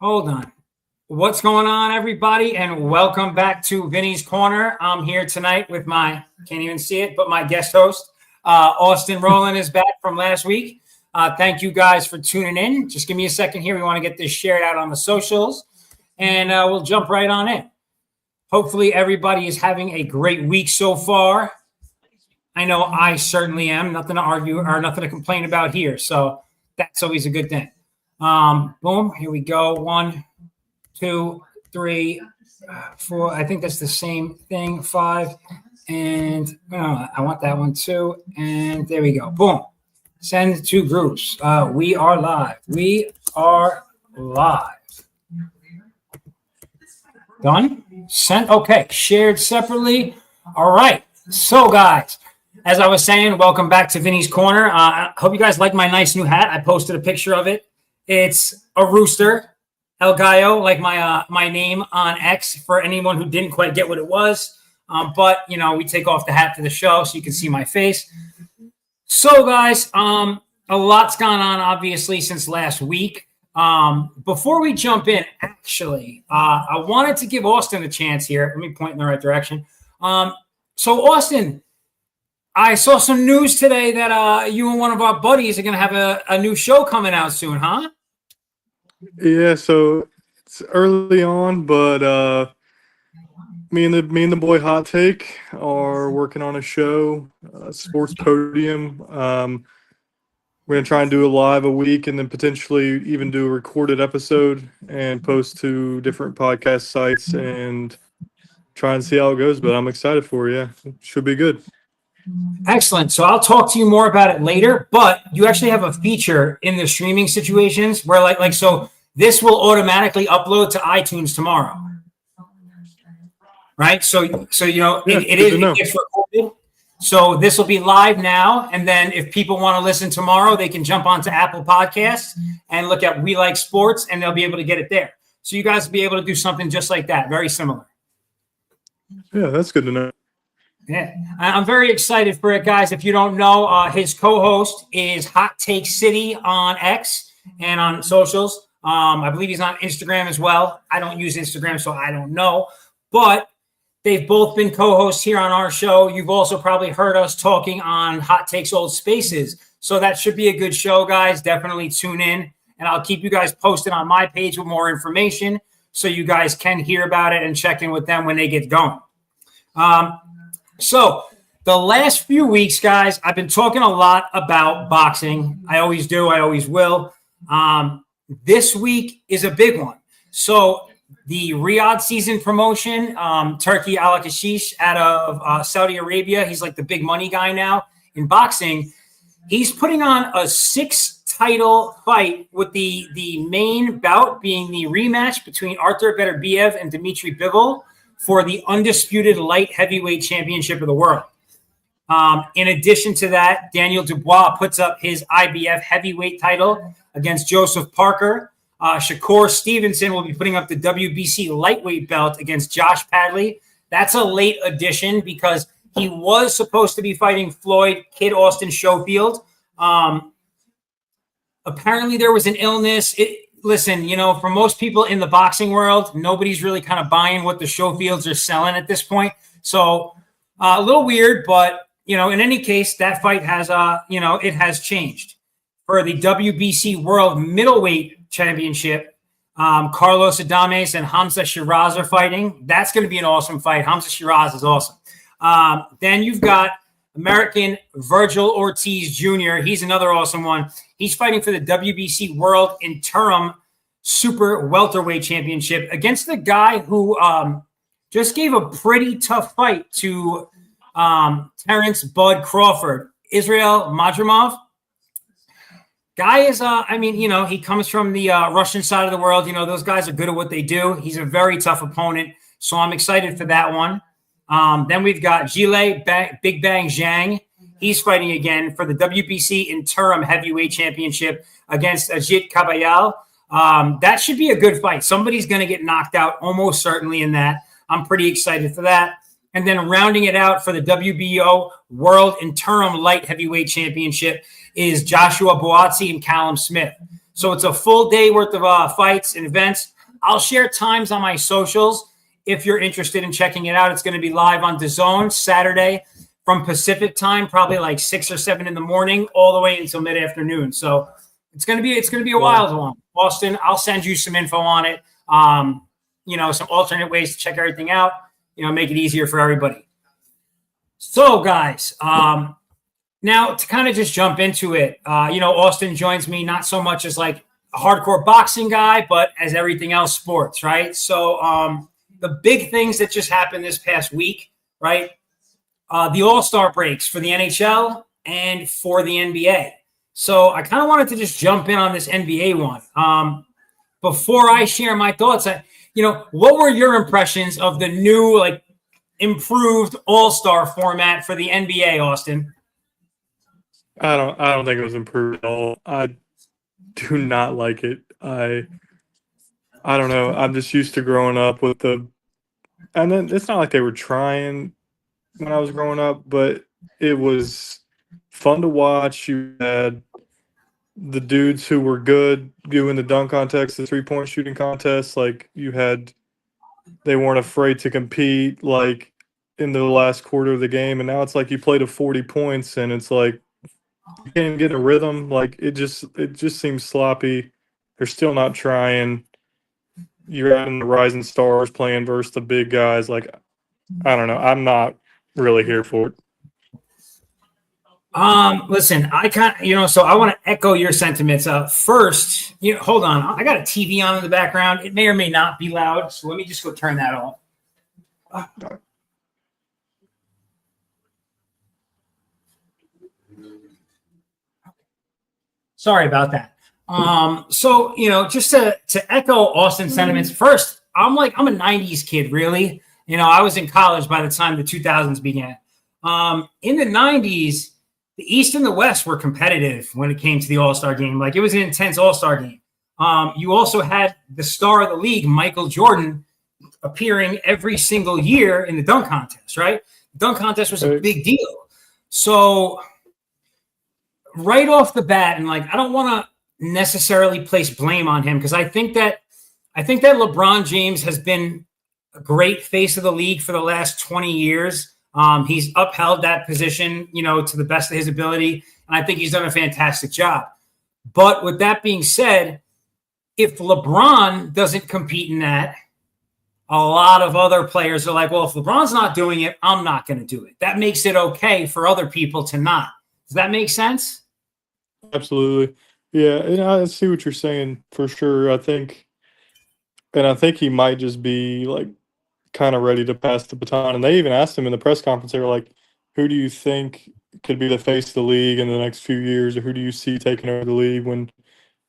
Hold on. What's going on, everybody? And welcome back to Vinny's Corner. I'm here tonight with can't even see it, but my guest host, Austin Rowland is back from last week. Thank you guys for tuning in. Just give me a second here. We want to get this shared out on the socials, and we'll jump right on in. Hopefully, everybody is having a great week so far. I know I certainly am. Nothing to argue or nothing to complain about here. So that's always a good thing. Boom. Here we go. 1, 2, 3, 4. I think that's the same thing. 5. And I want that one too. And there we go. Boom. Send to groups. We are live. We are live. Done? Sent. Okay. Shared separately. All right. So, guys, as I was saying, welcome back to Vinny's Corner. I hope you guys like my nice new hat. I posted a picture of it. It's a rooster, El Gallo, like my name on X for anyone who didn't quite get what it was. But, we take off the hat for the show so you can see my face. So, guys, a lot's gone on, obviously, since last week. Before we jump in, actually, I wanted to give Austin a chance here. Let me point in the right direction. So, Austin, I saw some news today that you and one of our buddies are going to have a new show coming out soon, huh? Yeah, so it's early on, but me and the boy Hot Take are working on a show, Sports Podium. We're gonna try and do a live a week, and then potentially even do a recorded episode and post to different podcast sites and try and see how it goes. But I'm excited for it. Yeah, it should be good. Excellent. So I'll talk to you more about it later, but you actually have a feature in the streaming situations where so this will automatically upload to iTunes tomorrow. Right? So it gets recorded. So this will be live now, and then if people want to listen tomorrow, they can jump onto Apple Podcasts and look at We Like Sports, and they'll be able to get it there. So you guys will be able to do something just like that, very similar. Yeah, that's good to know. Yeah, I'm very excited for it, guys. If you don't know, his co-host is Hot Take City on X and on socials. I believe he's on Instagram as well. I don't use Instagram, so I don't know. But they've both been co-hosts here on our show. You've also probably heard us talking on Hot Takes Old Spaces. So that should be a good show, guys. Definitely tune in. And I'll keep you guys posted on my page with more information so you guys can hear about it and check in with them when they get going. So the last few weeks, guys, I've been talking a lot about boxing. I always do. I always will. This week is a big one. So the Riyadh season promotion, Turki Al-Kashish out of Saudi Arabia, he's like the big money guy now in boxing. He's putting on a 6-title fight with the main bout being the rematch between Artur Beterbiev and Dmitry Bivol for the undisputed light heavyweight championship of the world. In addition to that, Daniel Dubois puts up his IBF heavyweight title against Joseph Parker. Shakur Stevenson will be putting up the WBC lightweight belt against Josh Padley. That's a late addition because he was supposed to be fighting Floyd Kid Austin Schofield. Apparently there was an illness. Listen, for most people in the boxing world, nobody's really kind of buying what the Schofields are selling at this point. So a little weird, but, in any case, that fight has, it has changed. For the WBC World Middleweight Championship, Carlos Adames and Hamza Shiraz are fighting. That's going to be an awesome fight. Hamza Shiraz is awesome. Then you've got American Virgil Ortiz Jr. He's another awesome one. He's fighting for the WBC World Interim Super Welterweight Championship against the guy who just gave a pretty tough fight to Terrence Bud Crawford, Israel Madrimov. Guy is, he comes from the Russian side of the world. Those guys are good at what they do. He's a very tough opponent. So I'm excited for that one. Then we've got Jile Big Bang Zhang. He's fighting again for the WBC Interim Heavyweight Championship against Ajit Kabayal. That should be a good fight. Somebody's going to get knocked out almost certainly in that. I'm pretty excited for that. And then rounding it out for the WBO World Interim Light Heavyweight Championship is Joshua Buatsi and Callum Smith. So it's a full day worth of fights and events. I'll share times on my socials if you're interested in checking it out. It's going to be live on DAZN Saturday from Pacific time, probably like 6 or 7 in the morning, all the way until mid-afternoon. So it's going to be a wild one. Austin, I'll send you some info on it. Some alternate ways to check everything out. Make it easier for everybody. So, guys, now to kind of just jump into it, Austin joins me not so much as like a hardcore boxing guy, but as everything else sports, right? So the big things that just happened this past week, right? The All-Star breaks for the NHL and for the NBA. So I kind of wanted to just jump in on this NBA one. Before I share my thoughts, what were your impressions of the new, like, improved All-Star format for the NBA, Austin? I don't think it was improved at all. I do not like it. I don't know. I'm just used to growing up with and then it's not like they were trying when I was growing up, but it was fun to watch. You had the dudes who were good doing the dunk contest, the 3-point shooting contest. Like they weren't afraid to compete like in the last quarter of the game. And now it's like you play to 40 points and it's like you can't even get a rhythm. Like it just seems sloppy. They're still not trying. You're having the rising stars playing versus the big guys. Like, I don't know. I'm not really here for it. Listen, so I want to echo your sentiments. First, hold on. I got a TV on in the background. It may or may not be loud, so let me just go turn that off. Sorry about that. So, just to echo Austin's sentiments, first, I'm a 90s kid, really. I was in college by the time the 2000s began. In the 90s, the East and the West were competitive when it came to the All-Star game. Like, it was an intense All-Star game. You also had the star of the league, Michael Jordan, appearing every single year in the dunk contest, right? The dunk contest was a big deal. So right off the bat, and I don't want to necessarily place blame on him because I think that LeBron James has been a great face of the league for the last 20 years. He's upheld that position, to the best of his ability, and I think he's done a fantastic job. But with that being said, if LeBron doesn't compete in that, a lot of other players are like, well, if LeBron's not doing it, I'm not going to do it. That makes it okay for other people to not. Does that make sense? Absolutely. Yeah, and I see what you're saying for sure. I think he might just be like kind of ready to pass the baton. And they even asked him in the press conference, they were like, who do you think could be the face of the league in the next few years, or who do you see taking over the league when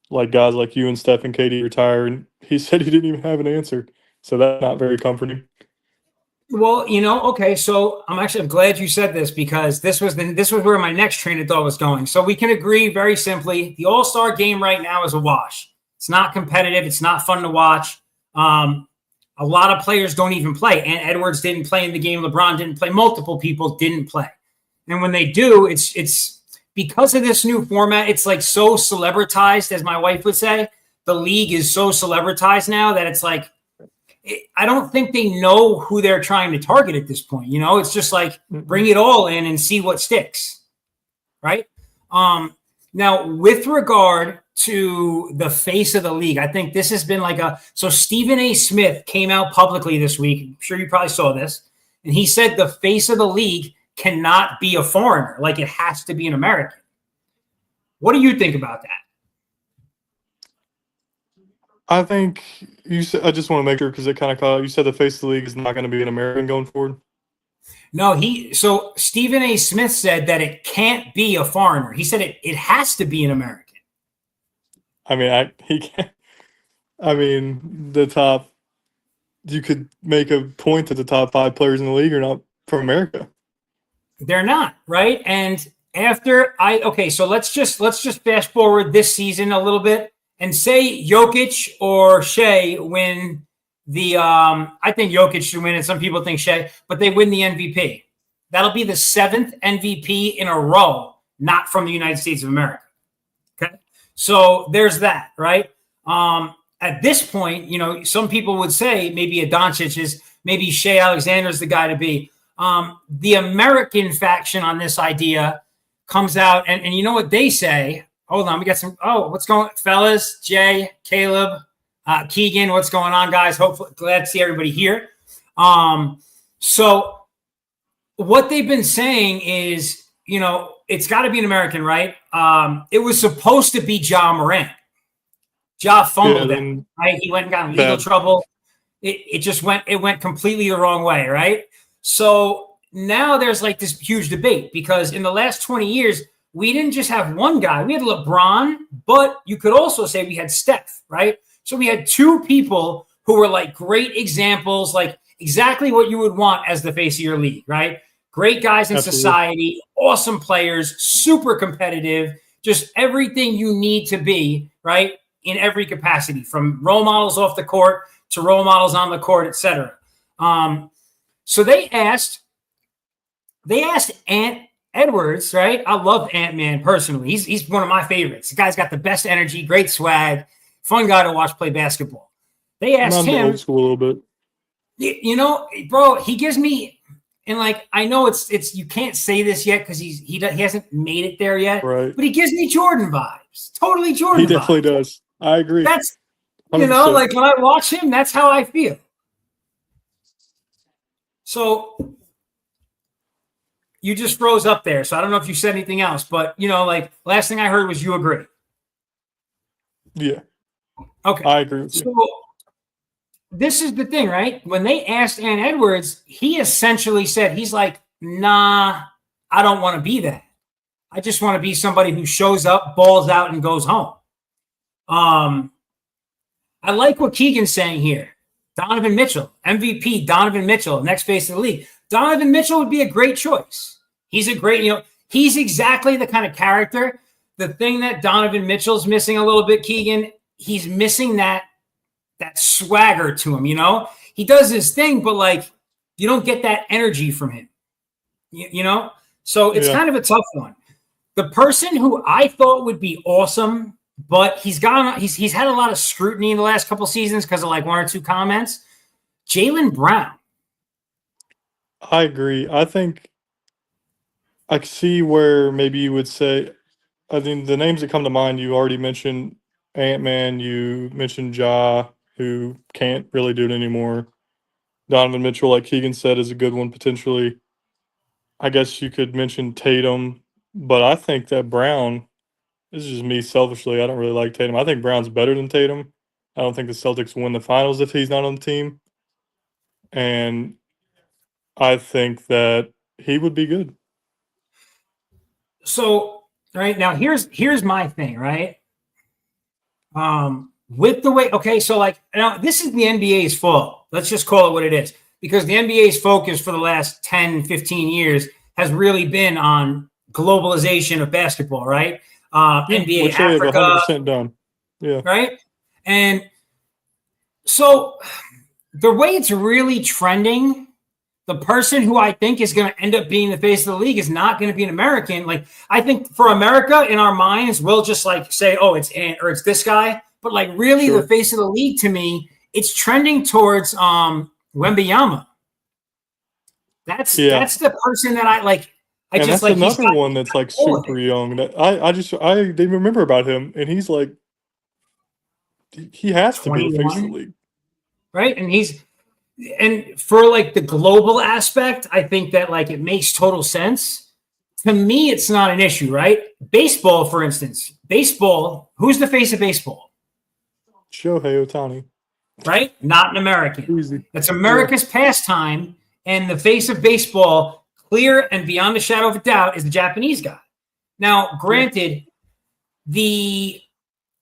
like guys like you and Steph and Katie retire? And he said he didn't even have an answer. So that's not very comforting. Well, okay, so I'm glad you said this because this was where my next train of thought was going. So we can agree very simply, the All-Star game right now is a wash. It's not competitive. It's not fun to watch. A lot of players don't even play. Ant Edwards didn't play in the game. LeBron didn't play. Multiple people didn't play. And when they do, it's because of this new format. It's like so celebritized, as my wife would say. The league is so celebritized now that it's like, I don't think they know who they're trying to target at this point. It's just like bring it all in and see what sticks, right? Now, with regard to the face of the league, I think this has been so Stephen A. Smith came out publicly this week. I'm sure you probably saw this. And he said the face of the league cannot be a foreigner. Like, it has to be an American. What do you think about that? I think you said, I just want to make sure because it kind of caught, you said the face of the league is not going to be an American going forward. No, so Stephen A. Smith said that it can't be a foreigner. He said it has to be an American. I mean, he can't. I mean, you could make a point that the top 5 players in the league are not from America. They're not, right? And so let's just fast forward this season a little bit and say Jokic or Shea win I think Jokic should win it. Some people think Shea, but they win the MVP. That'll be the 7th MVP in a row, not from the United States of America. Okay. So there's that, right? At this point, you know, some people would say maybe a Doncic is, maybe Shea Alexander is the guy to be. The American faction on this idea comes out, and you know what they say? Hold on, we got some. Oh, what's going on, fellas? Jay, Caleb, Keegan, what's going on, guys? Hopefully, glad to see everybody here. So what they've been saying is, you know, it's got to be an American, right? It was supposed to be Ja Morant. Ja fumbled it, right? He went and got in legal trouble. It went completely the wrong way, right? So now there's like this huge debate because in the last 20 years, we didn't just have one guy. We had LeBron, but you could also say we had Steph, right? So we had two people who were like great examples, like exactly what you would want as the face of your league, right? Great guys in society, awesome players, super competitive, just everything you need to be, right? In every capacity, from role models off the court to role models on the court, etc. So they asked Ant Edwards, right? I love Ant-Man personally. He's one of my favorites. The guy's got the best energy, great swag, fun guy to watch play basketball. They asked him, old school a little bit. You know, bro, he gives me, and like I know it's you can't say this yet because he hasn't made it there yet, right? But he gives me Jordan vibes, totally Jordan. He definitely does. I agree. That's 100%. You know, like when I watch him, that's how I feel. So you just froze up there. So I don't know if you said anything else, but you know, like last thing I heard was you agree. Yeah. Okay. I agree with you. So this is the thing, right? When they asked Ant Edwards, he essentially said, he's like, nah, I don't want to be that. I just want to be somebody who shows up, balls out, and goes home. I like what Keegan's saying here. Donovan Mitchell, MVP, Donovan Mitchell, next face of the league. Donovan Mitchell would be a great choice. He's a great, you know, he's exactly the kind of character. The thing that Donovan Mitchell's missing a little bit, Keegan, he's missing that swagger to him, you know? He does his thing, but like you don't get that energy from him. You know? So it's kind of a tough one. The person who I thought would be awesome, but he's had a lot of scrutiny in the last couple seasons because of like one or two comments. Jaylen Brown. I agree. I think I see where maybe you would say, I think the names that come to mind, you already mentioned Ant-Man, you mentioned Ja, who can't really do it anymore. Donovan Mitchell, like Keegan said, is a good one potentially. I guess you could mention Tatum, but I think that Brown, this is just me selfishly, I don't really like Tatum. I think Brown's better than Tatum. I don't think the Celtics win the finals if he's not on the team. And I think that he would be good. So, right now, here's my thing, right? With the way, okay, so like now this is the NBA's fault. Let's just call it what it is. Because the NBA's focus for the last 10, 15 years has really been on globalization of basketball, right? NBA which Africa, 100% done. Yeah. Right? And so the way it's really trending, the person who I think is going to end up being the face of the league is not going to be an American. Like, I think for America, in our minds, we'll just like say, oh, it's Ant or it's this guy. But like really the face of the league to me, it's trending towards Wembanyama. That's the person that I like. And that's like another one that's like super young. That I didn't remember about him, and he's like, he has to be the face of the league, right? And for like the global aspect, I think that like it makes total sense. To me, it's not an issue, right? Baseball, for instance, who's the face of baseball? Shohei Ohtani, right? Not an American. Easy. That's America's pastime, and the face of baseball, clear and beyond the shadow of a doubt, is the Japanese guy. Now, granted, the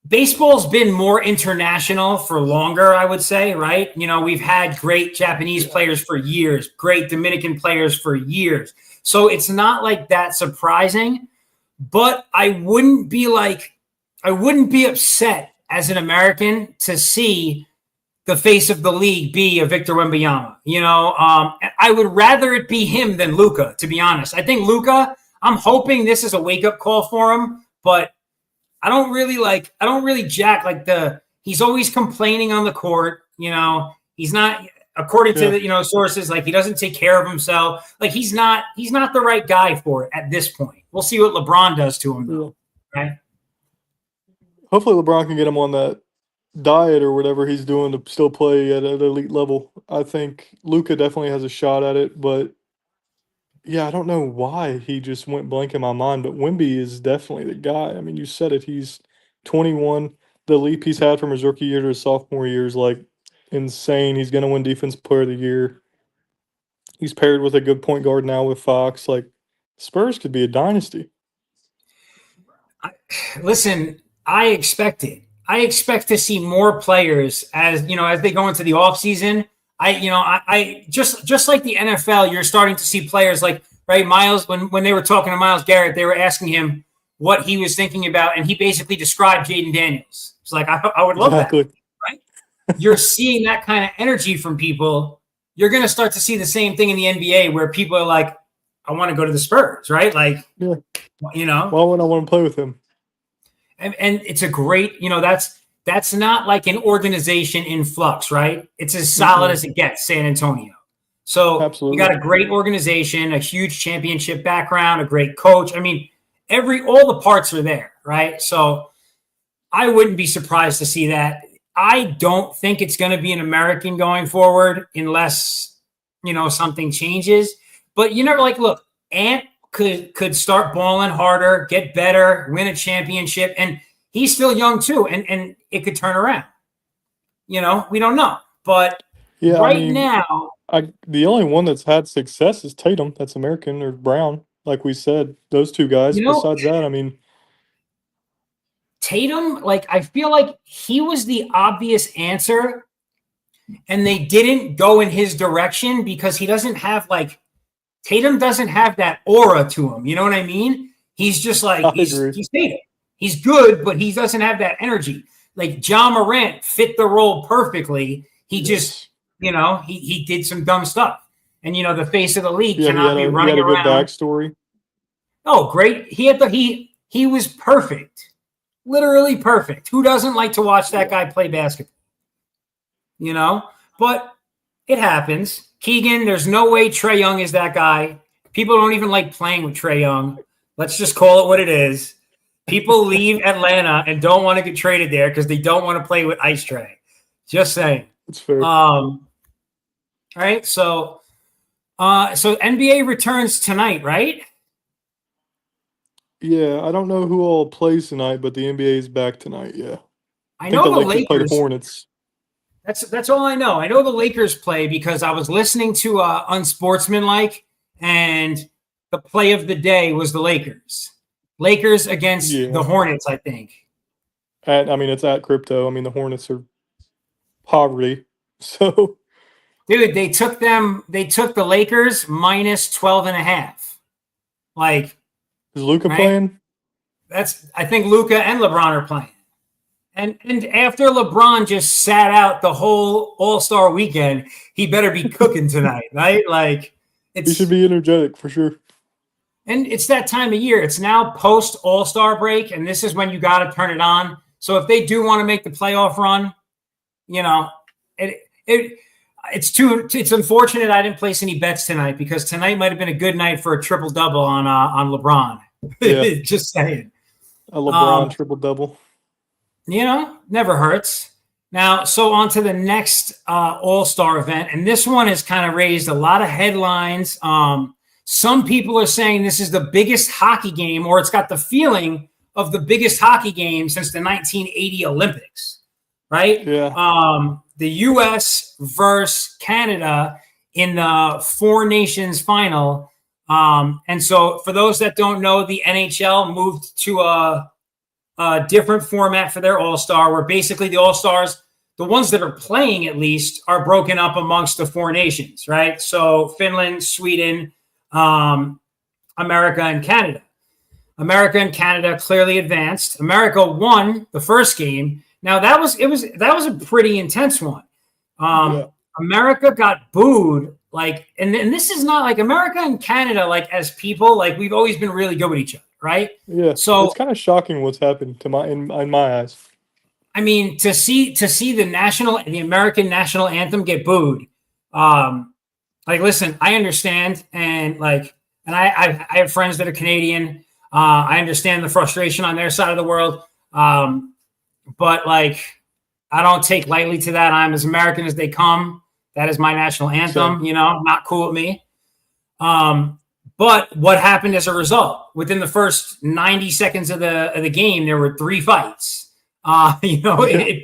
baseball's been more international for longer, I would say, right? You know, we've had great Japanese players for years, great Dominican players for years. So it's not like that surprising, but I wouldn't be upset as an American to see the face of the league be a Victor Wembanyama. You know, I would rather it be him than Luka, to be honest. I think Luka, I'm hoping this is a wake-up call for him, but I don't really jack like he's always complaining on the court. He's not, according to the, sources, like he doesn't take care of himself. Like he's not the right guy for it at this point. We'll see what LeBron does to him though. Right. Hopefully LeBron can get him on that diet or whatever he's doing to still play at an elite level. I think Luka definitely has a shot at it, but yeah, I don't know why he just went blank in my mind, but Wemby is definitely the guy. I mean, you said it. He's 21. The leap he's had from his rookie year to his sophomore year is like insane. He's going to win Defensive Player of the Year. He's paired with a good point guard now with Fox. Like, Spurs could be a dynasty. Listen, I expect it. I expect to see more players as they go into the offseason. I just like the NFL, you're starting to see players like, right, Miles, when they were talking to Myles Garrett, they were asking him what he was thinking about, and he basically described Jaden Daniels. It's like, I would love that, right? You're seeing that kind of energy from people. You're going to start to see the same thing in the NBA where people are like, I want to go to the Spurs, right? Like, why would I want to play with him? And it's a great, that's not like an organization in flux, right? It's as solid as it gets, San Antonio. So Absolutely. You got a great organization, a huge championship background, a great coach. I mean, all the parts are there, right? So I wouldn't be surprised to see that. I don't think it's going to be an American going forward unless, something changes. But look, Ant could start balling harder, get better, win a championship, and he's still young too, and it could turn around. We don't know. But now, the only one that's had success is Tatum. That's American, or Brown, like we said. Those two guys. Besides that, I mean, Tatum, like I feel like he was the obvious answer, and they didn't go in his direction because he doesn't have Tatum doesn't have that aura to him. You know what I mean? He's just like he's Tatum. He's good, but he doesn't have that energy. Like Ja Morant fit the role perfectly. He just, he did some dumb stuff. And the face of the league cannot be running around. He had a good backstory. Oh, great! He was perfect, literally perfect. Who doesn't like to watch that guy play basketball? But it happens. Keegan, there's no way Trae Young is that guy. People don't even like playing with Trae Young. Let's just call it what it is. People leave Atlanta and don't want to get traded there because they don't want to play with Ice Trae. Just saying. That's fair. All right. So NBA returns tonight, right? Yeah, I don't know who all plays tonight, but the NBA is back tonight. Yeah, I know the Lakers play the Hornets. That's all I know. I know the Lakers play because I was listening to Unsportsmanlike, and the play of the day was the Lakers. Lakers against the Hornets, I think. It's at Crypto. I mean, the Hornets are poverty. So, dude, they took the Lakers minus 12.5. Like, is Luka playing? I think Luka and LeBron are playing. And after LeBron just sat out the whole All-Star weekend, he better be cooking tonight, right? Like, he should be energetic for sure. And it's that time of year. It's now post All-Star break, and this is when you got to turn it on. So if they do want to make the playoff run, it's unfortunate I didn't place any bets tonight because tonight might have been a good night for a triple-double on LeBron. Yeah. Just saying. A LeBron triple-double. Never hurts. Now, so on to the next All-Star event, and this one has kind of raised a lot of headlines. Some people are saying this is the biggest hockey game, or it's got the feeling of the biggest hockey game since the 1980 Olympics, right? Yeah. The U.S. versus Canada in the Four Nations final. And so for those that don't know, the NHL moved to a different format for their All-Star, where basically the All-Stars, the ones that are playing at least, are broken up amongst the Four Nations, right? So Finland, Sweden, America, and Canada. America and Canada clearly advanced. America won the first game. Now that was a pretty intense one. America got booed, and this is not like America and Canada, like as people, like we've always been really good with each other. right? Yeah, So it's kind of shocking what's happened to in my eyes. I mean, to see the American national anthem get booed, like, listen, I understand, and I have friends that are Canadian. I understand the frustration on their side of the world, but like, I don't take lightly to that. I'm as American as they come. That is my national anthem. Same. Not cool with me. But what happened as a result? Within the first 90 seconds of the game, there were 3 fights. It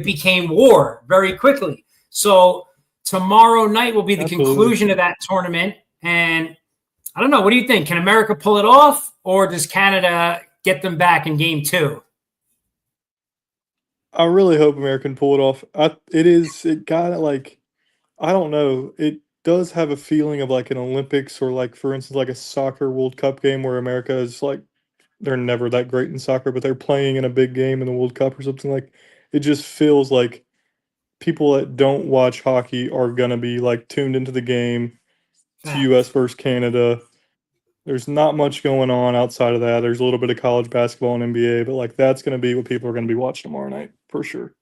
became war very quickly. So tomorrow night will be the conclusion of that tournament. And I don't know. What do you think? Can America pull it off, or does Canada get them back in game 2? I really hope America can pull it off. It got it like, I don't know. It does have a feeling of like an Olympics or like, for instance, like a soccer World Cup game where America is like, they're never that great in soccer, but they're playing in a big game in the World Cup or something. Like, it just feels like people that don't watch hockey are gonna be like tuned into the game. To US versus Canada. There's not much going on outside of that. There's a little bit of college basketball and NBA, but like, that's gonna be what people are gonna be watching tomorrow night for sure.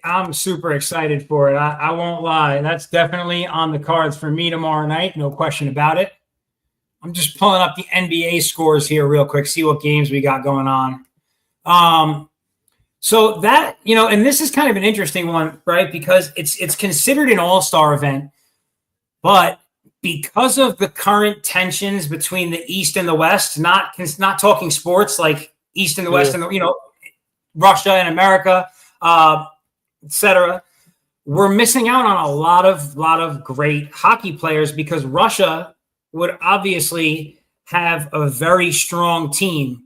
I'm super excited for it. I won't lie. That's definitely on the cards for me tomorrow night. No question about it. I'm just pulling up the NBA scores here real quick, see what games we got going on. So that, and this is kind of an interesting one, right? Because it's considered an all-star event, but because of the current tensions between the East and the West, not talking sports, like East and the West, and Russia and America, etc., we're missing out on a lot of great hockey players, because Russia would obviously have a very strong team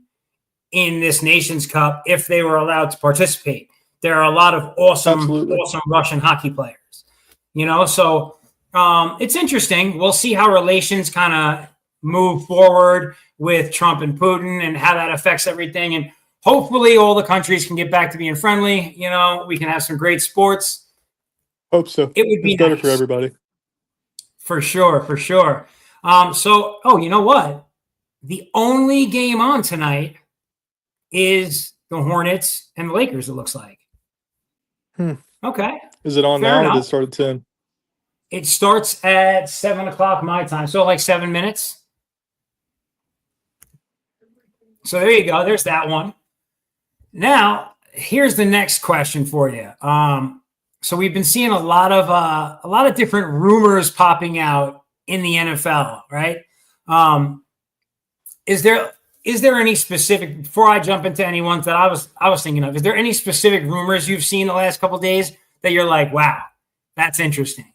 in this Nations Cup if they were allowed to participate. There are a lot of awesome Russian hockey players, so it's interesting. We'll see how relations kind of move forward with Trump and Putin and how that affects everything. And hopefully all the countries can get back to being friendly. We can have some great sports. Hope so. It would be better nice. For everybody. For sure. You know what? The only game on tonight is the Hornets and the Lakers, it looks like. Okay. Is it on Fair now enough. or does it start at 10? It starts at 7 o'clock my time, so like 7 minutes. So there you go. There's that one. Now, here's the next question for you. So we've been seeing a lot of different rumors popping out in the NFL, right? Is there any specific, before I jump into any ones that I was thinking of, is there any specific rumors you've seen the last couple of days that you're like, wow, that's interesting?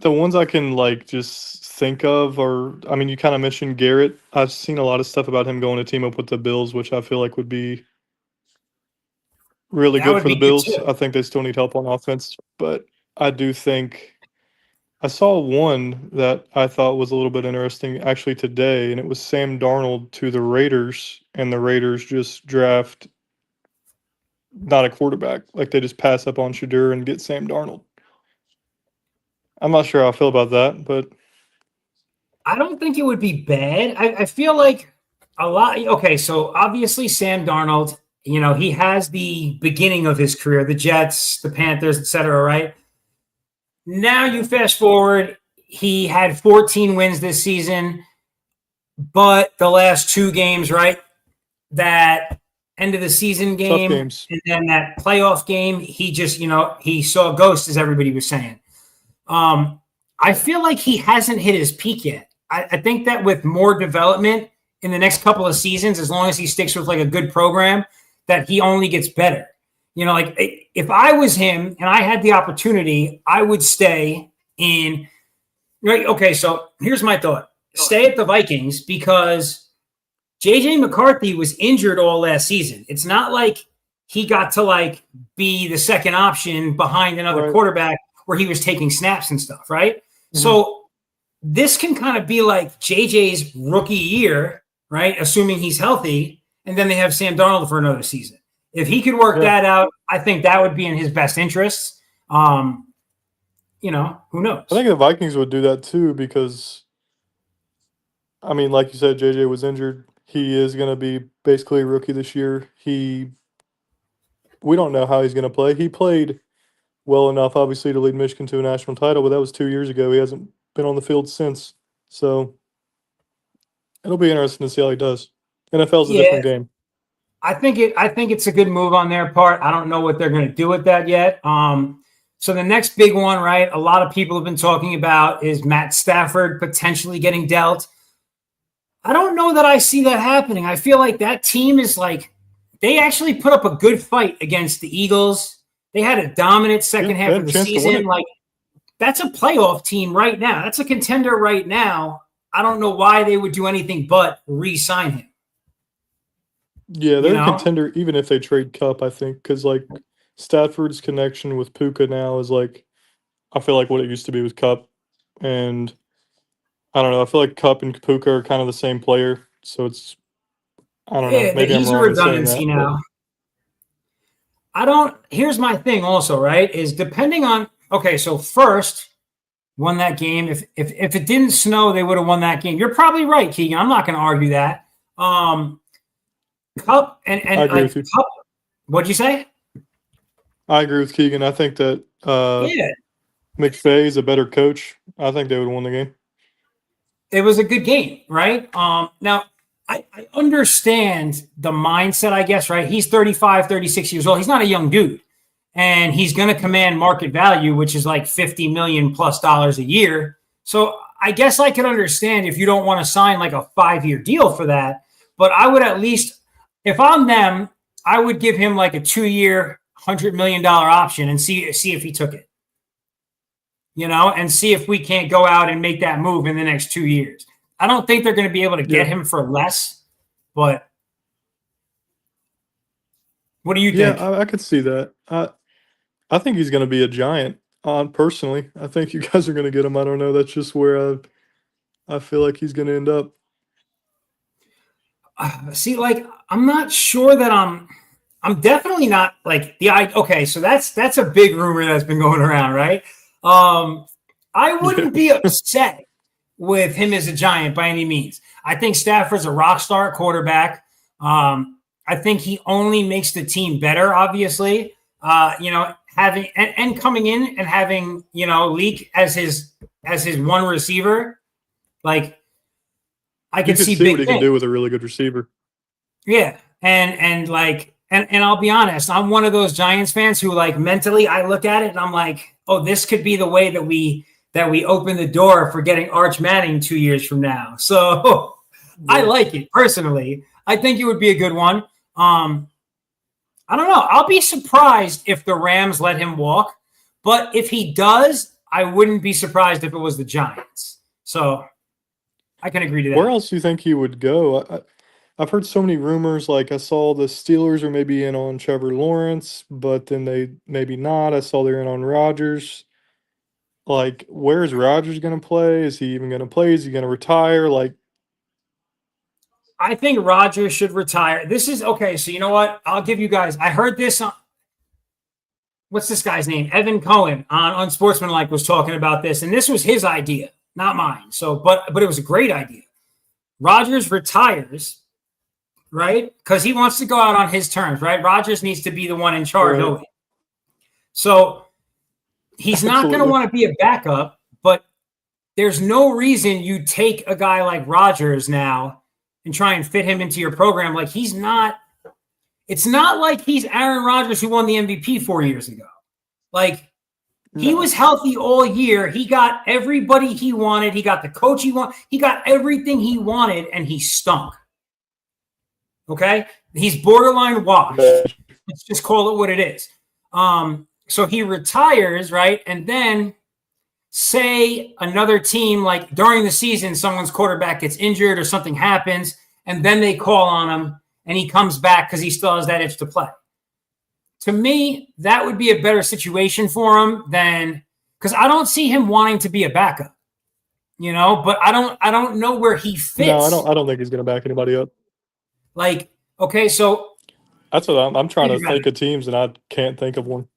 The ones I can like just think of are, I mean, you kind of mentioned Garrett. I've seen a lot of stuff about him going to team up with the Bills, which I feel like would be really good for the Bills. I think they still need help on offense, but I do think I saw one that I thought was a little bit interesting actually today, and it was Sam Darnold to the Raiders, and the Raiders just draft not a quarterback. Like, they just pass up on Shadur and get Sam Darnold. I'm not sure how I feel about that, but I don't think it would be bad. I feel like a lot. Okay, so obviously Sam Darnold, he has the beginning of his career, the Jets, the Panthers, etc., right? Now you fast forward, he had 14 wins this season, but the last 2 games, right? That end of the season game and then that playoff game, he just, he saw ghosts, as everybody was saying. I feel like he hasn't hit his peak yet. I think that with more development in the next couple of seasons, as long as he sticks with like a good program, that he only gets better. Like, if I was him and I had the opportunity, I would stay in. Right? Okay, so here's my thought. Stay at the Vikings, because J.J. McCarthy was injured all last season. It's not like he got to like be the second option behind another quarterback where he was taking snaps and stuff, right? Mm-hmm. So this can kind of be like JJ's rookie year, right? Assuming he's healthy, and then they have Sam Darnold for another season. If he could work that out, I think that would be in his best interests. Who knows? I think the Vikings would do that too, because I mean, like you said, JJ was injured. He is going to be basically a rookie this year. We don't know how he's going to play. He played well enough, obviously, to lead Michigan to a national title, but that was 2 years ago. He hasn't been on the field since. So it'll be interesting to see how he does. NFL's a Yeah, different game. I think it's a good move on their part. I don't know what they're going to do with that yet. So the next big one, right? A lot of people have been talking about is Matt Stafford potentially getting dealt. I don't know that I see that happening. I feel like that team is like they actually put up a good fight against the Eagles. They had a dominant second half They had of a the chance to win season. it. Like that's a playoff team right now. That's a contender right now. I don't know why they would do anything but re-sign him. Yeah, You they're a know? contender even if they trade Cup, I think, because like Stafford's connection with Puka now is like I feel like what it used to be with Cup, and I don't know. I feel like Cup and Puka are kind of the same player, so it's I don't know. Yeah, Maybe I'm he's a wrong in saying redundancy that, but now. I don't. Here's my thing, also, right? Is depending on. Okay, so first won that game. If it didn't snow, they would have won that game. You're probably right, Keegan. I'm not going to argue that. Cup I and agree like with you. Cup. What'd you say? I agree with Keegan. I think that Yeah, McVay is a better coach. I think they would have won the game. it was a good game, right? Now I understand the mindset, I guess, right? He's 35, 36 years old. He's not a young dude. And he's going to command market value, which is like $50 million plus a year. So I guess I could understand if you don't want to sign like a 5-year deal for that. But I would at least, if I'm them, I would give him like a 2-year, $100 million option and see if he took it. And see if we can't go out and make that move in the next 2 years. I don't think they're going to be able to get him for less, but what do you Yeah, think? I could see that. I think he's going to be a giant. Personally, I think you guys are going to get him. I don't know. That's just where I feel like he's going to end up. See, like I'm not sure that I'm definitely not like okay, so that's a big rumor that's been going around, right? I Yeah, wouldn't be upset with him as a Giant by any means. I think Stafford's a rock star at quarterback. I think he only makes the team better, obviously. Having and coming in and having, Leak as his one receiver, like I you could could see see what big he can things. do with a really good receiver. Yeah. And I'll be honest, I'm one of those Giants fans who like mentally I look at it and I'm like, oh, this could be the way that we open the door for getting Arch Manning 2 years from now. So I Yeah. like it personally. I think it would be a good one. I don't know. I'll be surprised if the Rams let him walk, but if he does, I wouldn't be surprised if it was the Giants. So I can agree to Where that. else do you think he would go? I've heard so many rumors. Like I saw the Steelers are maybe in on Trevor Lawrence, but then they maybe not. I saw they're in on Rodgers. Like, where's Rodgers going to play? Is he even going to play? Is he going to retire? Like, I think Rodgers should retire. This is okay. So you know what? I'll give you guys. I heard this on what's this guy's name? Evan Cohen on Unsportsmanlike was talking about this, and this was his idea, not mine. So, but it was a great idea. Rodgers retires, right? Because he wants to go out on his terms, right? Rodgers needs to be the one in charge right? always. So he's not going to Absolutely. want to be a backup, but there's no reason you take a guy like Rodgers now and try and fit him into your program. Like he's not. It's not like he's Aaron Rodgers who won the MVP 4 years ago. Like he No. was healthy all year. He got everybody he wanted. He got the coach he wanted. He got everything he wanted, and he stunk. Okay? He's borderline washed. Let's just call it what it is. So he retires, right? And then say another team, like during the season, someone's quarterback gets injured or something happens, and then they call on him and he comes back because he still has that itch to play. To me, that would be a better situation for him than because I don't see him wanting to be a backup, but I don't know where he No, fits. I don't think he's going to back anybody up. Like, okay, so That's what I'm trying think to about think it. of teams, and I can't think of one.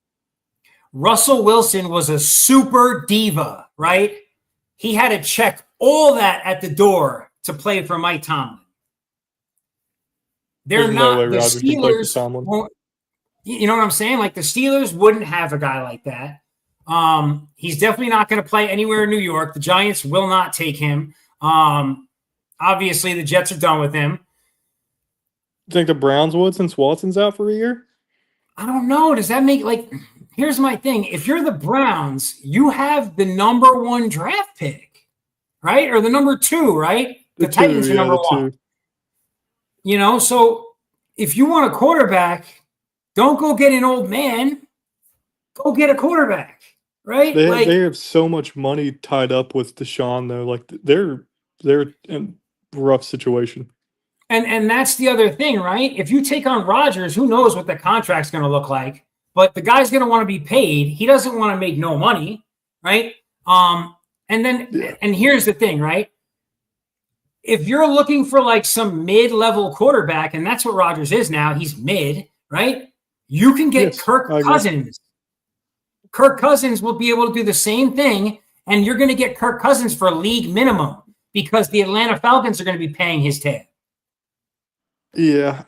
Russell Wilson was a super diva, right? He had to check all that at the door to play for Mike Tomlin. They're There's not no way the Rodgers can play for Steelers. Tomlin. You know what I'm saying? Like the Steelers wouldn't have a guy like that. He's definitely not going to play anywhere in New York. The Giants will not take him. Obviously, the Jets are done with him. You think the Browns would since Watson's out for a year? I don't know. Does that make like? Here's my thing. If you're the Browns, you have the number 1 draft pick, right? Or the number 2, right? The Titans are number 1. You know, so if you want a quarterback, don't go get an old man. Go get a quarterback, right? They have so much money tied up with Deshaun, though. Like they're in a rough situation. And that's the other thing, right? If you take on Rodgers, who knows what the contract's going to look like? But the guy's going to want to be paid. He doesn't want to make no money, right? And here's the thing, right? If you're looking for like some mid-level quarterback, and that's what Rodgers is now, he's mid, right? You can get Kirk Cousins. Kirk Cousins will be able to do the same thing, and you're going to get Kirk Cousins for league minimum because the Atlanta Falcons are going to be paying his tab. Yeah,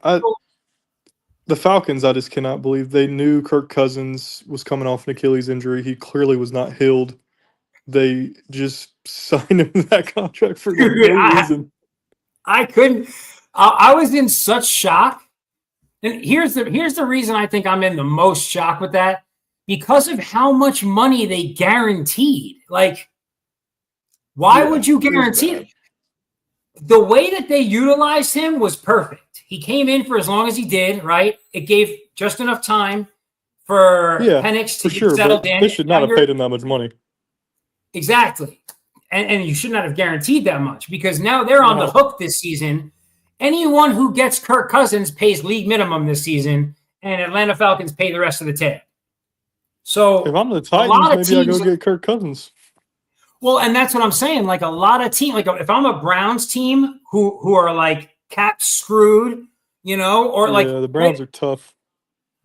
the Falcons, I just cannot believe they knew Kirk Cousins was coming off an Achilles injury. He clearly was not healed. They just signed him that contract for no reason. I couldn't. I was in such shock. And here's the reason I think I'm in the most shock with that. Because of how much money they guaranteed. Like, why would you guarantee it? The way that they utilized him was perfect. He came in for as long as he did, right? It gave just enough time for Penix to get settled in. They should not have paid him that much money. Exactly. And you should not have guaranteed that much because now they're on the hook this season. Anyone who gets Kirk Cousins pays league minimum this season, and Atlanta Falcons pay the rest of the tab. So if I'm the Titans, maybe I go get Kirk Cousins. Well, and that's what I'm saying. Like a lot of teams, like if I'm a Browns team who are like cap screwed, you know, or like the Browns are tough.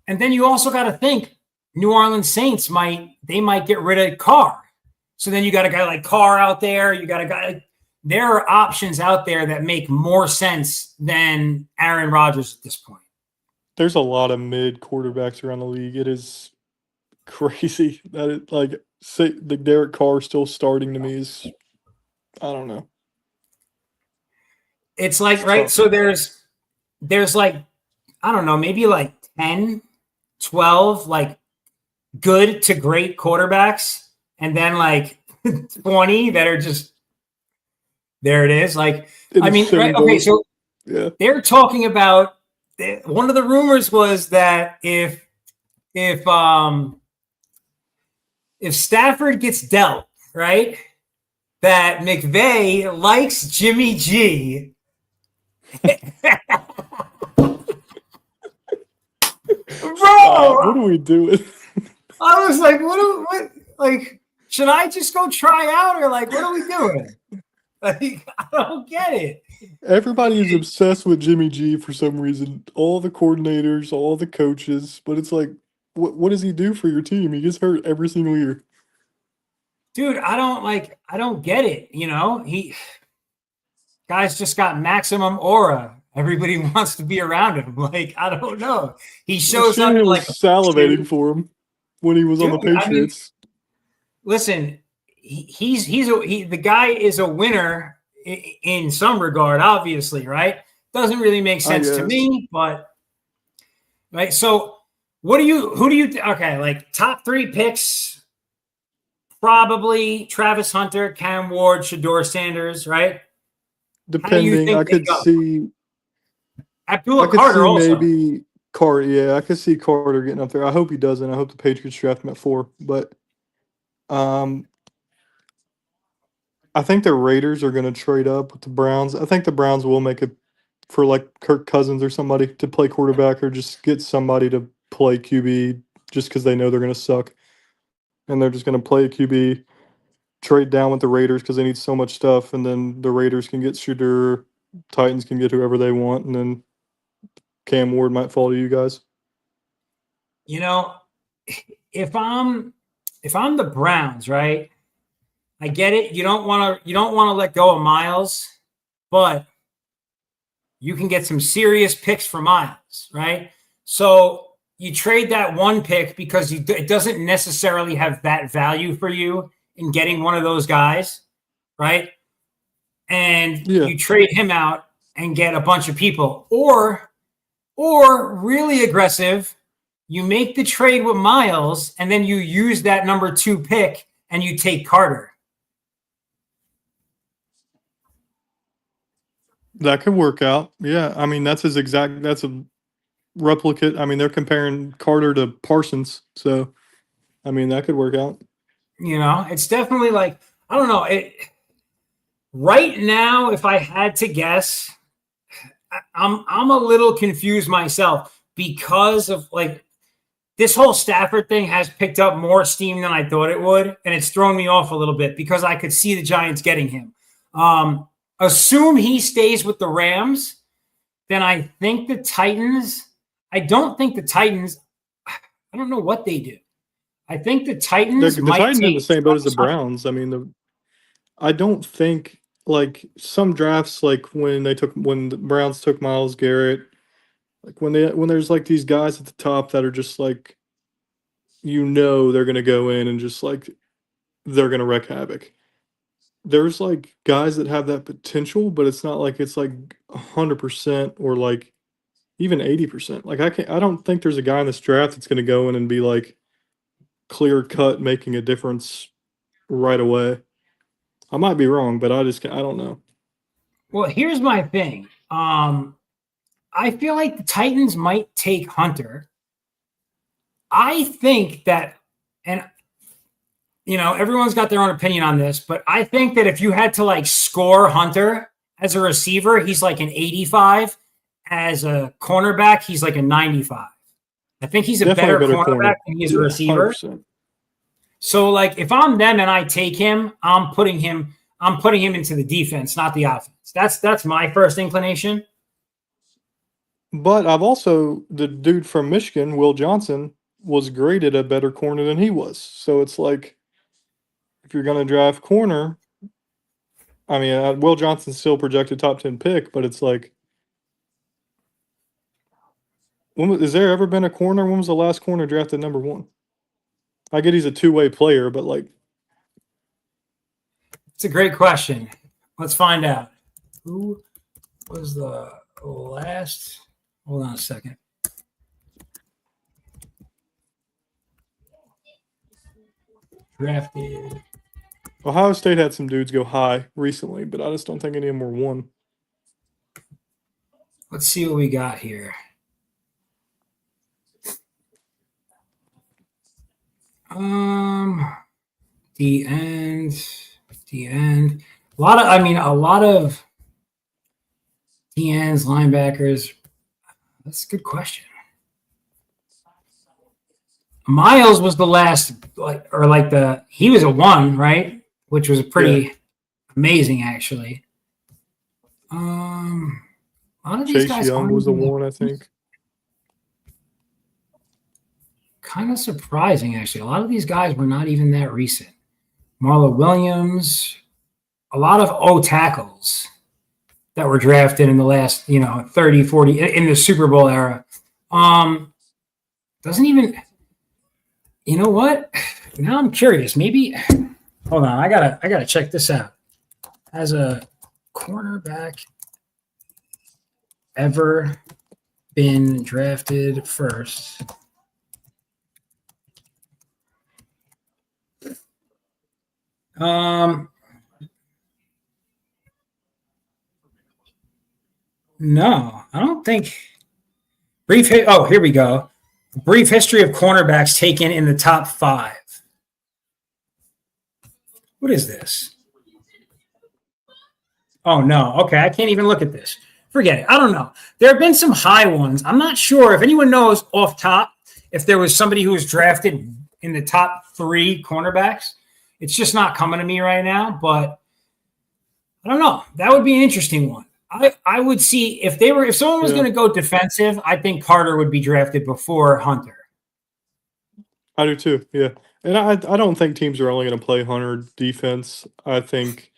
And then you also got to think New Orleans Saints might get rid of Carr. So then you got a guy like Carr out there. You got a guy. There are options out there that make more sense than Aaron Rodgers at this point. There's a lot of mid quarterbacks around the league. It is crazy that it like say the Derek Carr still starting to me is I don't know. It's like right. So there's like I don't know, maybe like 10, 12 like good to great quarterbacks, and then like 20 that are just there. It is like I mean, right, okay, so they're talking about one of the rumors was that if Stafford gets dealt, right, that McVay likes Jimmy G. Bro, what are we doing? I was like, what like should I just go try out or like what are we doing? Like I don't get it. Everybody is obsessed with Jimmy G for some reason. All the coordinators, all the coaches, but it's like what does he do for your team? He gets hurt every single year. Dude, I don't get it, you know? Guy's just got maximum aura. Everybody wants to be around him. Like, I don't know. He shows up like salivating for him when he was on the Patriots. I mean, listen, the guy is a winner in some regard, obviously, right? Doesn't really make sense to me, but right. So who do you okay, like top 3 picks? Probably Travis Hunter, Cam Ward, Shedeur Sanders, right? Depending, I could see Abdullah Carter also. Maybe Carter, yeah, I could see Carter getting up there. I hope he doesn't. I hope the Patriots draft him at 4. But I think the Raiders are going to trade up with the Browns. I think the Browns will make it for like Kirk Cousins or somebody to play quarterback or just get somebody to play QB just because they know they're going to suck. And they're just going to play a QB, trade down with the Raiders because they need so much stuff, and then the Raiders can get Shedeur, Titans can get whoever they want, and then Cam Ward might fall to you guys. You know, if I'm the Browns, right? I get it. You don't want to let go of Miles, but you can get some serious picks for Miles, right? So you trade that one pick because it doesn't necessarily have that value for you in getting one of those guys, right? And you trade him out and get a bunch of people. Or really aggressive, you make the trade with Miles and then you use that number 2 pick and you take Carter. That could work out. Yeah. I mean, that's a replicate. I mean, they're comparing Carter to Parsons. So, I mean, that could work out. You know, it's definitely like, I don't know. Right now, if I had to guess, I'm a little confused myself because of like this whole Stafford thing has picked up more steam than I thought it would, and it's thrown me off a little bit because I could see the Giants getting him. Assume he stays with the Rams, then I think the Titans. I don't think the Titans. I don't know what they do. I think the Titans. The Titans are in the same boat as the Browns. I mean, I don't think like some drafts, like when the Browns took Myles Garrett, like when there's like these guys at the top that are just like, they're gonna go in and just like they're gonna wreak havoc. There's like guys that have that potential, but it's not like it's like 100% or like even 80%. Like I don't think there's a guy in this draft that's gonna go in and be like clear cut making a difference right away. I might be wrong, but I don't know. Well, here's my thing. I feel like the Titans might take Hunter. I think that, and everyone's got their own opinion on this, but I think that if you had to like score Hunter as a receiver, he's like an 85. As a cornerback, he's like a 95. I think he's a better cornerback than he's a receiver. 100%. So like if I'm them and I take him, I'm putting him into the defense, not the offense. That's my first inclination. But the dude from Michigan, Will Johnson, was graded a better corner than he was. So it's like, if you're going to draft corner, I mean, Will Johnson's still projected top 10 pick, but it's like, has there ever been a corner? When was the last corner drafted number 1? I get he's a two-way player, but like, it's a great question. Let's find out. Who was the last? Hold on a second. Drafted. Ohio State had some dudes go high recently, but I just don't think any of them were 1. Let's see what we got here. The end. A lot of the ends, linebackers. That's a good question. Miles was the last, he was a 1, right? Which was pretty amazing, actually. A lot of these Chase guys Young was a 1, I think. Kind of surprising, actually. A lot of these guys were not even that recent. Marlo Williams, a lot of O tackles that were drafted in the last, 30, 40 in the Super Bowl era. Doesn't even, you know what? Now I'm curious. Maybe, hold on. I gotta check this out. Has a cornerback ever been drafted first? No, I don't think. Here we go. Brief history of cornerbacks taken in the top 5. What is this? Oh, no. Okay, I can't even look at this. Forget it. I don't know. There have been some high ones. I'm not sure if anyone knows off top if there was somebody who was drafted in the top 3 cornerbacks. It's just not coming to me right now, but I don't know. That would be an interesting one. I would see if someone was going to go defensive, I think Carter would be drafted before Hunter. I do too. Yeah. And I don't think teams are only going to play Hunter defense. I think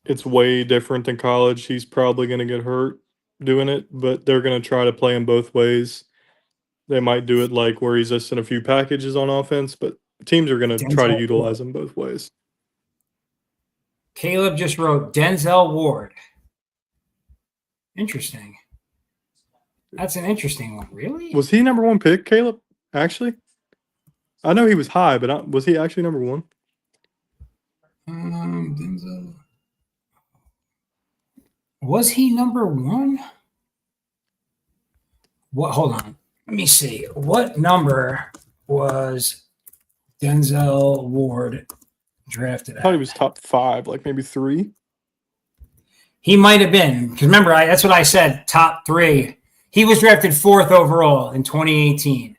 it's way different than college. He's probably going to get hurt doing it, but they're going to try to play him both ways. They might do it like where he's just in a few packages on offense, but teams are going to try to Denzel utilize Ward. him both ways. Caleb just wrote Denzel Ward. Interesting. That's an interesting one. Really? Was he number 1 pick, Caleb? Actually? I know he was high, but was he actually number 1? Denzel. Was he number 1? What? Hold on. Let me see. What number was Denzel Ward drafted I at? thought he was top 5, like maybe 3. He might have been. Because remember, that's what I said, top 3. He was drafted 4th overall in 2018.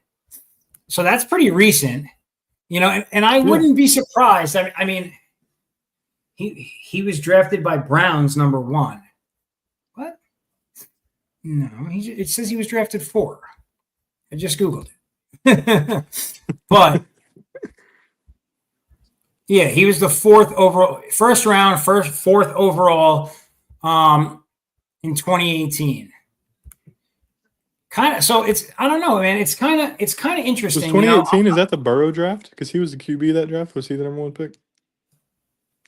So that's pretty recent. You know, and I wouldn't be surprised. I mean, he was drafted by Browns number 1. What? No, it says he was drafted 4. I just Googled it. But yeah, he was the 4th overall, first round, 4th overall in 2018. Kind of, so it's, I don't know, man. It's kind of interesting. Was 2018, is that the Burrow draft? Because he was the QB of that draft. Was he the number 1 pick?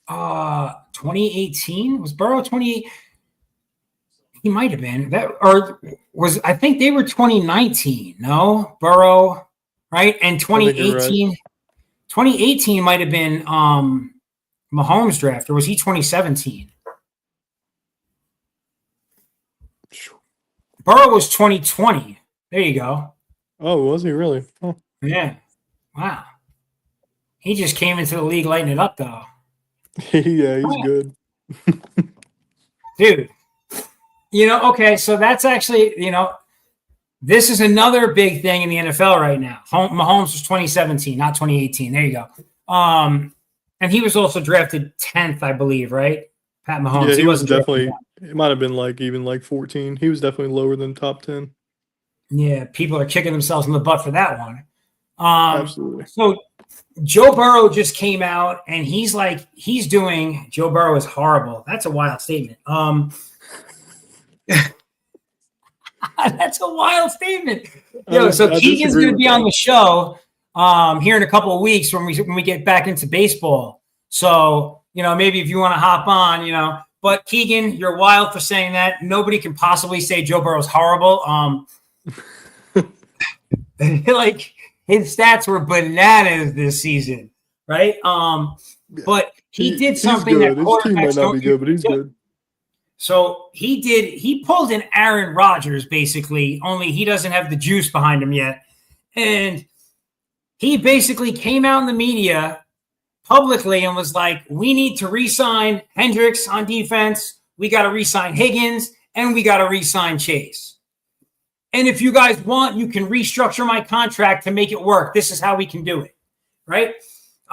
2018 was Burrow 28. He might have been that, or was, I think they were 2019. No, Burrow, right? And 2018, right. 2018 might have been Mahomes draft, or was he 2017? Burrow was 2020. There you go. Oh, was he really? Oh. Yeah. Wow. He just came into the league lighting it up, though. Yeah, he's good. Dude. You know, okay, so that's actually, you know, this is another big thing in the NFL right now. Mahomes was 2017, not 2018. There you go. And he was also drafted 10th, I believe, right? Pat Mahomes. Yeah, he was definitely, it might have been like even like 14. He was definitely lower than top 10. Yeah, people are kicking themselves in the butt for that one. Absolutely. So Joe Burrow just came out and Joe Burrow is horrible. That's a wild statement. That's a wild statement. Yo, so Keegan's going to be on the show here in a couple of weeks when we get back into baseball. So, you know, maybe if you want to hop on, you know. But Keegan, you're wild for saying that. Nobody can possibly say Joe Burrow's horrible. Like his stats were bananas this season, right? But he did something that quarterbacks team might not be good, but he's good. So he pulled an Aaron Rodgers, basically, only he doesn't have the juice behind him yet. And he basically came out in the media publicly and was like, we need to re-sign Hendricks on defense. We got to re-sign Higgins, and we got to re-sign Chase. And if you guys want, you can restructure my contract to make it work. This is how we can do it, right?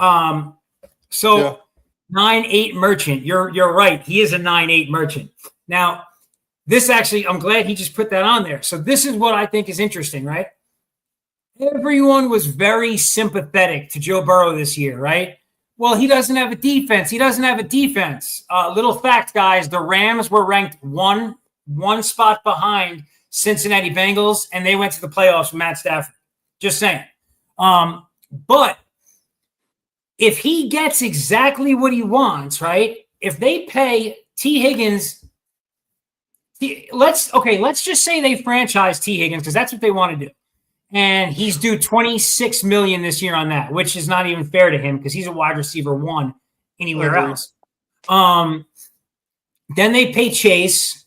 9-8 merchant. You're right. He is a 9-8 merchant. Now, this actually, I'm glad he just put that on there. So this is what I think is interesting, right? Everyone was very sympathetic to Joe Burrow this year, right? Well, he doesn't have a defense. Little fact, guys, the Rams were ranked one spot behind Cincinnati Bengals, and they went to the playoffs with Matt Stafford. Just saying. But if he gets exactly what he wants, right? If they pay T. Higgins, let's just say they franchise T. Higgins because that's what they want to do. And he's due $26 million this year on that, which is not even fair to him because he's a wide receiver 1 anywhere else. Then they pay Chase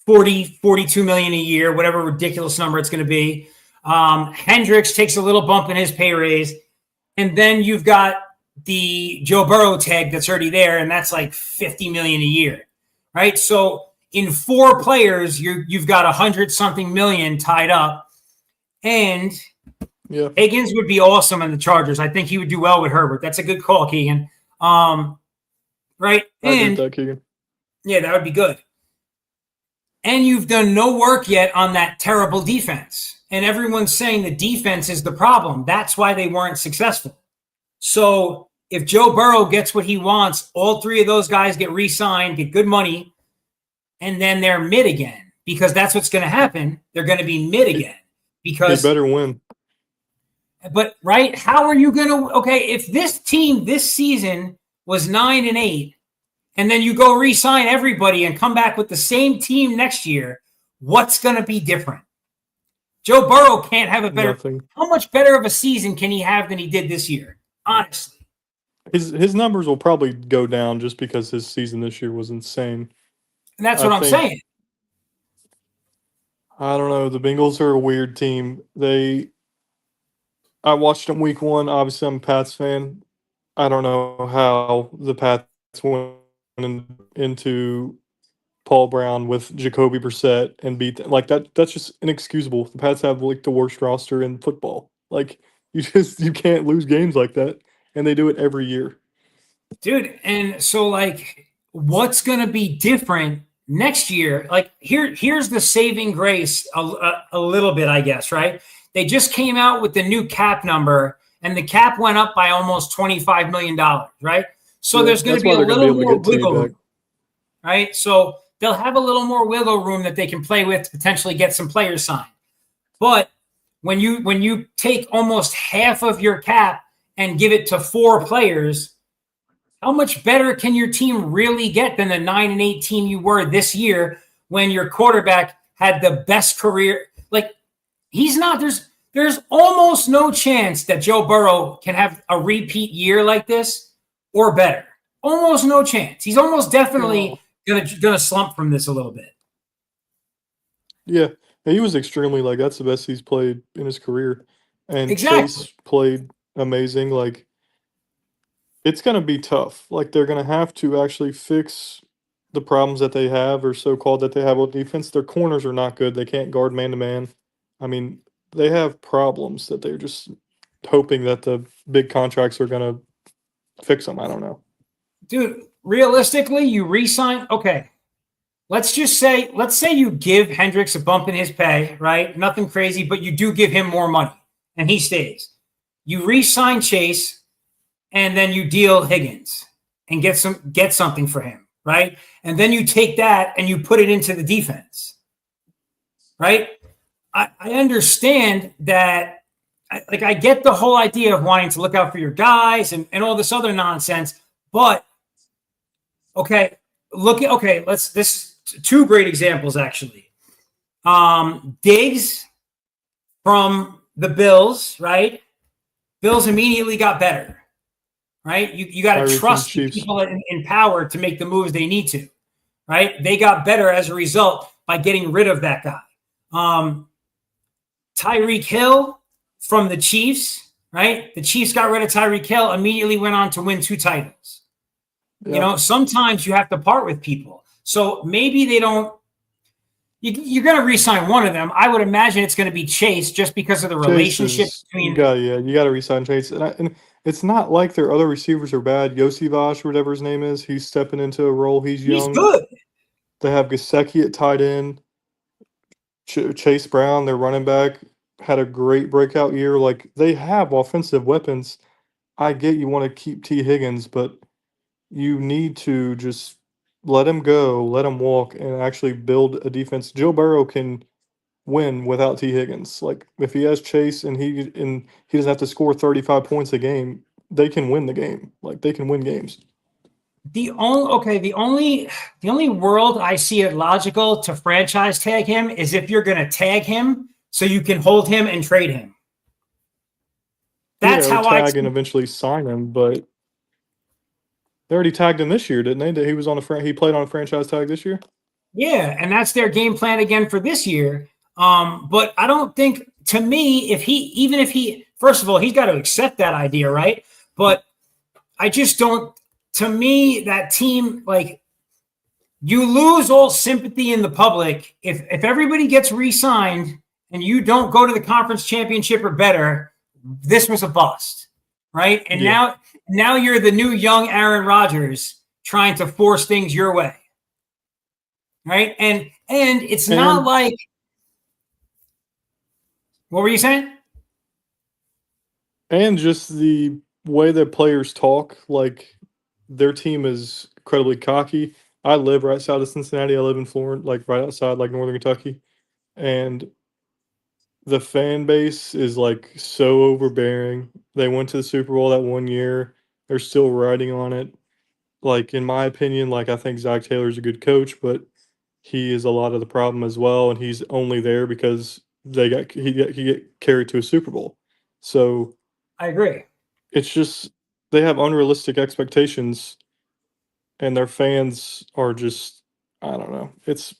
$42 million a year, whatever ridiculous number it's going to be. Hendricks takes a little bump in his pay raise. And then you've got the Joe Burrow tag that's already there, and that's like $50 million a year, right? So in 4 players, you've got $100-something million tied up. And Higgins would be awesome in the Chargers. I think he would do well with Herbert. That's a good call, Keegan. Right? I get that, Keegan. Yeah, that would be good. And you've done no work yet on that terrible defense. And everyone's saying the defense is the problem. That's why they weren't successful. So if Joe Burrow gets what he wants, all three of those guys get re-signed, get good money, and then they're mid again, because that's what's going to happen. They're going to be mid again because they better win. But right, how are you going to? Okay, if this team this season was 9-8, and then you go re-sign everybody and come back with the same team next year, what's going to be different? Joe Burrow can't have a better. Nothing. How much better of a season can he have than he did this year? Honestly, His numbers will probably go down just because his season this year was insane. and that's what I'm saying. I don't know. The Bengals are a weird team. I watched them week 1. Obviously, I'm a Pats fan. I don't know how the Pats went into Paul Brown with Jacoby Brissett and beat them. Like that. That's just inexcusable. The Pats have like the worst roster in football. Like you can't lose games like that, and they do it every year. Dude, and so like what's going to be different next year? Like here's the saving grace a little bit, I guess, right? They just came out with the new cap number, and the cap went up by almost $25 million, right? So there's going to be a little more wiggle room, right? So they'll have a little more wiggle room that they can play with to potentially get some players signed. But when you take almost half of your cap and give it to 4 players, how much better can your team really get than the 9-8 team you were this year when your quarterback had the best career? Like he's not. There's almost no chance that Joe Burrow can have a repeat year like this or better. Almost no chance. He's almost definitely gonna slump from this a little bit. Yeah, he was extremely that's the best he's played in his career, and Exactly. Chase played amazing. Like it's gonna be tough. Like they're gonna have to actually fix the problems that they have, or so-called that they have on defense. Their corners are not good. They can't guard man to man. I mean, they have problems that they're just hoping that the big contracts are gonna fix them. I don't know. Dude, realistically, you re-sign. Okay, let's say you give Hendricks a bump in his pay, right? Nothing crazy, but you do give him more money, and he stays. You re-sign Chase, and then you deal Higgins and get something for him, right? And then you take that and you put it into the defense, right? I understand that. I get the whole idea of wanting to look out for your guys and all this other nonsense, but okay, this is 2 great examples actually. Diggs from the Bills, right? Bills immediately got better, right? You got to trust the people in power to make the moves they need to, right? They got better as a result by getting rid of that guy. Tyreek Hill from the Chiefs, right? The Chiefs got rid of Tyreek Hill, immediately went on to win 2 titles. Yep. You know, sometimes you have to part with people. So maybe they don't. You're going to re-sign one of them. I would imagine it's going to be Chase, just because of the relationship between. You got to re-sign Chase, and it's not like their other receivers are bad. Yosivas, or whatever his name is, he's stepping into a role. He's young. He's good. They have Gesicki at tight end. Chase Brown, their running back, had a great breakout year. Like they have offensive weapons. I get you want to keep T. Higgins, but you need to just let him go, let him walk, and actually build a defense. Joe Burrow can win without T. Higgins. Like if he has Chase and he doesn't have to score 35 points a game, they can win the game. Like they can win games. The only world I see it logical to franchise tag him is if you're going to tag him so you can hold him and trade him. That's how I tag and eventually sign him, but they already tagged him this year, didn't they? That he was on he played on a franchise tag this year. Yeah, and that's their game plan again for this year. But I don't think, to me, even if he first of all, he's got to accept that idea, right? But I just don't. To me, that team, like, you lose all sympathy in the public if everybody gets re-signed and you don't go to the conference championship or better. This was a bust, right? And now you're the new young Aaron Rodgers trying to force things your way, right? And it's not like. What were you saying? And just the way that players talk, like their team is incredibly cocky. I live right outside of Cincinnati. I live in Florence, like right outside, like Northern Kentucky, and the fan base is like so overbearing. They went to the Super Bowl that one year. They're still riding on it. Like in my opinion, like I think Zach Taylor's a good coach, but he is a lot of the problem as well, and he's only there because he got carried to a Super Bowl. So I agree. it's just they have unrealistic expectations, and their fans are just I don't know. It's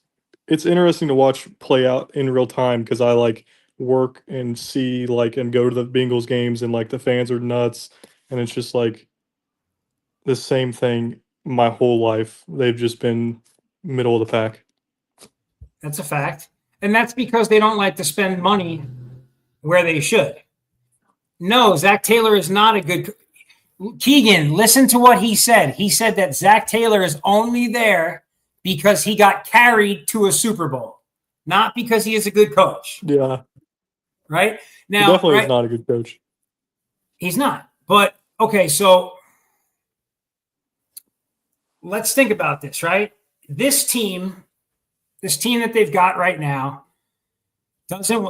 interesting to watch play out in real time because I like work and see like and go to the Bengals games and like the fans are nuts, and it's just like the same thing my whole life. They've just been middle of the pack. That's a fact. And that's because they don't like to spend money where they should. No, Zach Taylor is not a good. Keegan, listen to what he said. He said that Zach Taylor is only there because he got carried to a Super Bowl, not because he is a good coach. Yeah, Right? he Now, definitely right, is not a good coach. he's not. But, okay, so let's think about this, right? This team that they've got right now,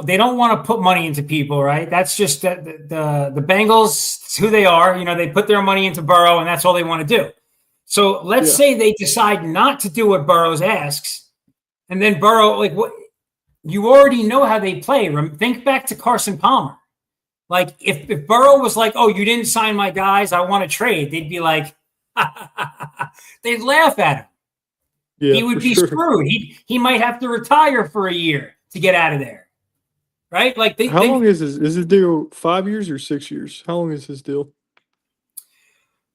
they don't want to put money into people, right? That's just the Bengals, it's who they are. You know, they put their money into Burrow, and that's all they want to do. So let's say they decide not to do what Burrow asks, and then Burrow, like what you already know how they play. Think back to Carson Palmer. Like if Burrow was like, "Oh, you didn't sign my guys, I want to trade," they'd be like, they'd laugh at him. Yeah, He would be screwed. He might have to retire for a year to get out of there. Right? Like How long is his deal? 5 years or 6 years? How long is his deal?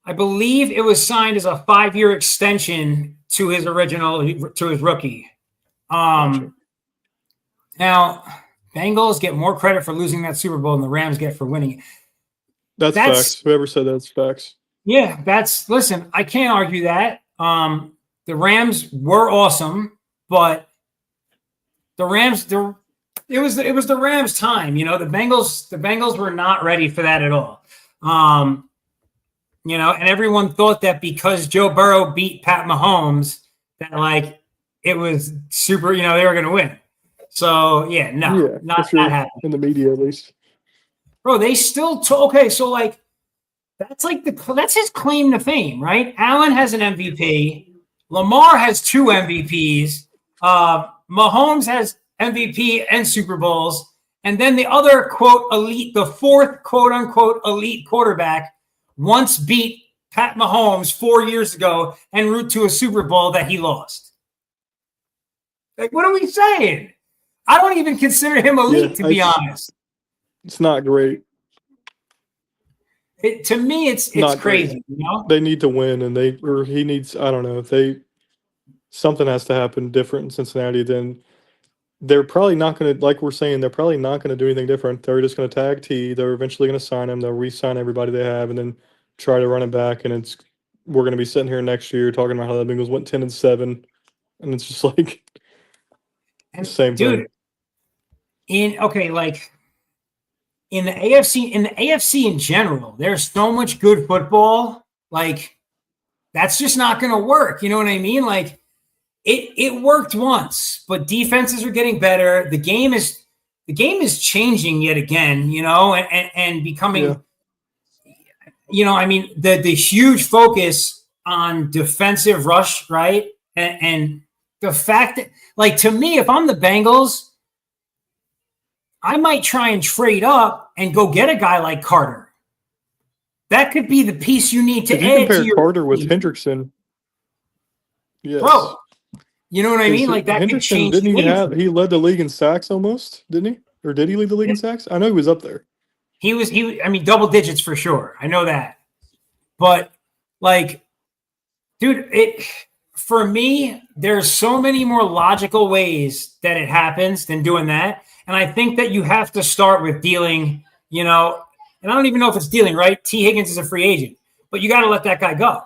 I believe it was signed as a 5-year extension to his rookie. Gotcha. Now, Bengals get more credit for losing that Super Bowl than the Rams get for winning it. That's facts. Whoever said that's facts. Yeah, listen, I can't argue that. The Rams were awesome, but it was the Rams' time. You know, the Bengals were not ready for that at all. You know, and everyone thought that because Joe Burrow beat Pat Mahomes, that like it was super. You know, they were going to win. So yeah, no, not sure. that happened In the media at least. Bro, they still okay. So like that's his claim to fame, right? Allen has an MVP. Lamar has 2 MVPs. Mahomes has MVP and Super Bowls. And then the other, quote, elite, the fourth, quote, unquote, elite quarterback once beat Pat Mahomes 4 years ago en route to a Super Bowl that he lost. Like, what are we saying? I don't even consider him elite, to be honest. It's not great. To me, it's crazy. You know? They need to win, and he needs. I don't know. Something has to happen different in Cincinnati. Then they're probably not going to, like we're saying, they're probably not going to do anything different. They're just going to tag T. They're eventually going to sign him. They'll re-sign everybody they have, and then try to run it back. And we're going to be sitting here next year talking about how the Bengals went 10-7, and it's just like the same thing. In the AFC in general, there's so much good football. Like, that's just not going to work. You know what I mean? Like, it worked once, but defenses are getting better. The game is changing yet again. You know, and becoming. Yeah. You know, I mean, the huge focus on defensive rush, right? And the fact that, like, to me, if I'm the Bengals, I might try and trade up and go get a guy like Carter. That could be the piece you need to add to your compare Carter with Hendrickson. Yes. Bro, you know what I mean? Like, that could change. He led the league in sacks almost, didn't he? Or did he lead the league in sacks? I know he was up there. He was, I mean, double digits for sure. I know that. But, like, dude, for me, there's so many more logical ways that it happens than doing that. And I think that you have to start with dealing, you know, and I don't even know if it's dealing, right? T. Higgins is a free agent, but you got to let that guy go.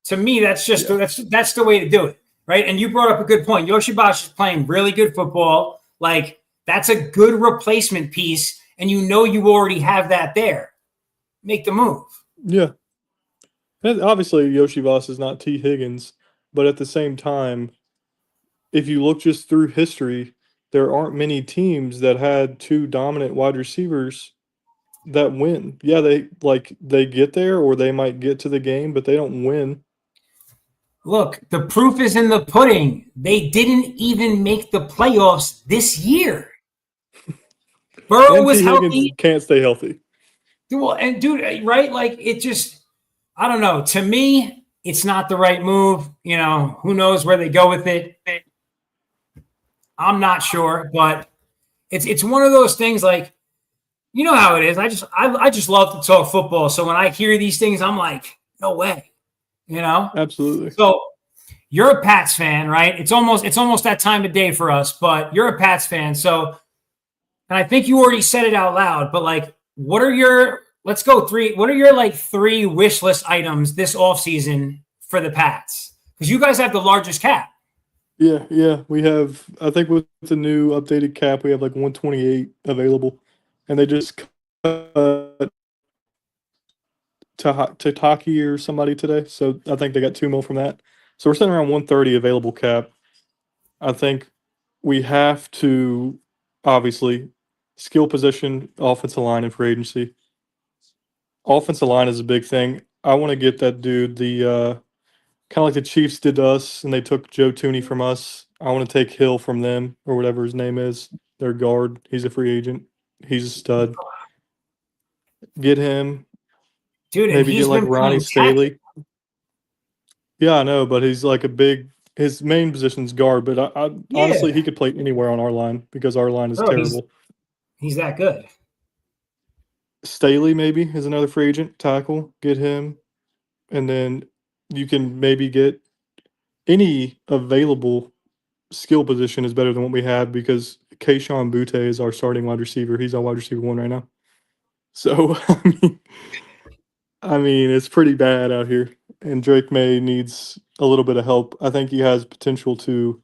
To me, that's just that's the way to do it, right? And you brought up a good point. Yoshi Bosch is playing really good football. Like, that's a good replacement piece, and you know you already have that there. make the move. Yeah. And obviously, Yoshi Voss is not T. Higgins, but at the same time, if you look just through history, there aren't many teams that had two dominant wide receivers that win. Yeah, they get there or they might get to the game, but they don't win. Look, the proof is in the pudding. They didn't even make the playoffs this year. Burrow And was T. Higgins healthy. can't stay healthy. And dude, right? Like it just, I don't know. To me, it's not the right move. You know, who knows where they go with it? I'm not sure, but it's one of those things. Like, you know how it is. I just love to talk football. So when I hear these things, I'm like, no way. You know, Absolutely. So you're a Pats fan, right? It's almost that time of day for us. But you're a Pats fan, so. And I think you already said it out loud, but like, what are your like three wish list items this offseason for the Pats? Because you guys have the largest cap. Yeah. We have, I think with the new updated cap, we have like 128 available. And they just cut Taki or somebody today. So I think they got 2 mil from that. So we're sitting around 130 available cap. I think we have to, obviously, skill position, offensive line, and free agency. Offensive line is a big thing. I want to get that dude the kind of like the Chiefs did to us, and they took Joe Tooney from us. I want to take Hill from them or whatever his name is. Their guard. He's a free agent. He's a stud. Get him. Dude, and Maybe he's get like been Ronnie playing Staley. Yeah, I know, but he's like his main position's guard, but honestly, Yeah. he could play anywhere on our line because our line is Bro, terrible. he's that good. Staley maybe is another free agent tackle. Get him. And then you can maybe get any available skill position is better than what we have because Keyshawn Butte is our starting wide receiver. He's our wide receiver 1 right now. So, I mean, it's pretty bad out here. And Drake May needs a little bit of help. I think he has potential to,